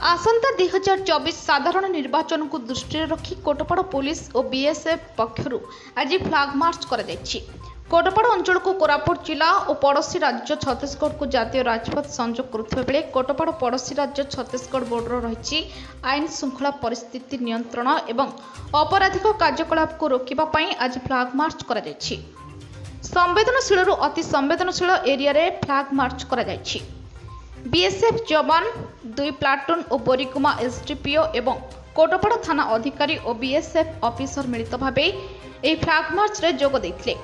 आसंता 2024 साधारण निर्वाचन को दृष्टि रखी कोटपाड़ पुलिस और बीएसएफ पक्षर आज फ्लैग मार्च कर कोटपाड़ अंचल को कोरापुट जिला और पड़ोशी राज्य छत्तीसगढ़ को जातीय राजपथ संजोग करुवा बेले कोटपाड़ पड़ोशी राज्य छत्तीसगढ़ बॉर्डर रही आईन श्रृंखला परिस्थिति नियंत्रण एवं अपराधिक कार्यकलाप को रोकने आज फ्लैग मार्च कर संवेदनशील अति संवेदनशील एरिया रे फ्लैग मार्च कर बीएसएफ जवान 2 प्लाटून और बोरीगुमा एसडीपीओ एवं कोटपाड़ थाना अधिकारी और बीएसएफ ऑफिसर मिलित भाव यह फ्लैग मार्च रे जोग देथिले।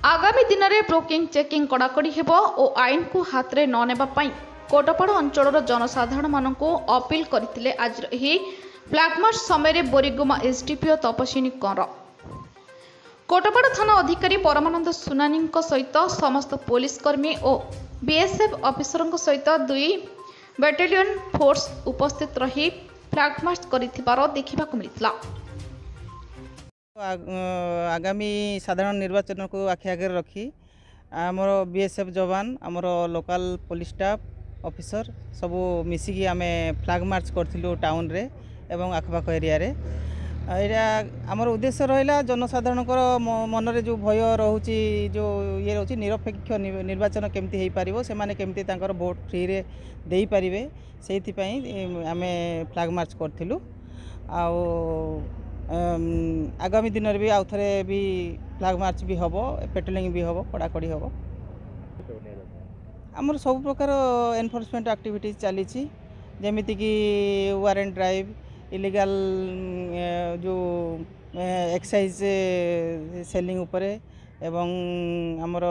आगामी दिन में ब्रोकिंग चेकिंग कड़ाकड़ी हेबो और आईन को हाथ में न नेबा पई कोटपाड़ अंचल जनसाधारण मानकु अपील करथिले। आज यह फ्लैग मार्च समय बोरीगुमा एसडीपीओ तपस्विनी कंर कोटपाड़ थाना अधिकारी परमानंद सुनानी सहित समस्त पुलिसकर्मी और बीएसएफ ऑफिसर सहित 2 बैटालियन फोर्स उपस्थित रही फ्लैग मार्च करिथिबार देखिबाकु मिलितला। आगामी साधारण निर्वाचन को आखि आगे रखी आमर बीएसएफ जवान आमर लोकल पुलिस स्टाफ ऑफिसर सबू मिसिकी आमे फ्लैग मार्च करथिलु टाउन रे एवं आखपाख एरिया रे। यहाँ आमर उद्देश्य रहा जनसाधारण मन में जो भय रोचे जो ये रोचे निरपेक्ष निर्वाचन केमती हो पार से माने केमती तांकर भोट फ्री रे दे पारे से आम फ्लैग मार्च करूँ। आगामी दिन में भी आउ थे भी फ्लैग मार्च भी हम पेट्रोलिंग भी हम कड़ाकड़ी हम आमर सब प्रकार एनफोर्समेंट एक्टिविटीज चली जमीती कि वारंट ड्राइव इलीगल जो एक्साइज सेलिंग उपरे एवं आमर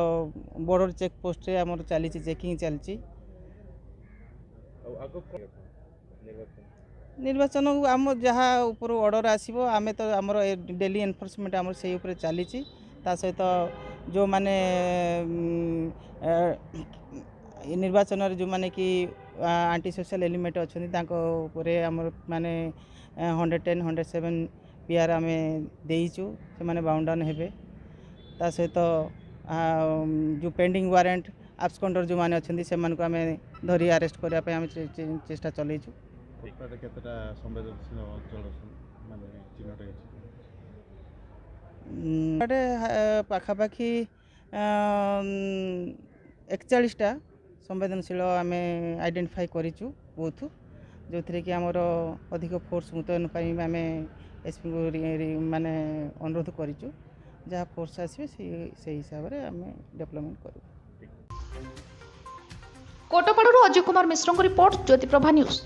बॉर्डर चेक पोस्ट रे आमर चली चेकिंग चलची। निर्वाचन आम जहाँ ऊपर ऑर्डर आसीबो आमे तो आमर डेली एनफोर्समेंट आमर से ऊपर चली सहित जो माने निर्वाचन जो माने कि आंटी सोशल एलिमेंट अच्छा आमर माने 110 107 पीआर आम देचु से माने बाउंड डाउन हेबे ता सहित जो पेंडिंग वारंट एब्सकॉन्डर जो माने अच्छे से आम धरी अरेस्ट करने आम चेष्टा चलैछु। पाखापाखी 41टा संवेदनशील आम आइडेंटिफाई करिचु बूथ जो थे कि आमर अधिक फोर्स मुतयन आम एसपी को माने अनुरोध करिचु जहाँ फोर्स आसवे से हिसाब से आम डेवलपमेंट करूँ। Kotpad Ajay Kumar Mishra report ज्योतिप्रभा news.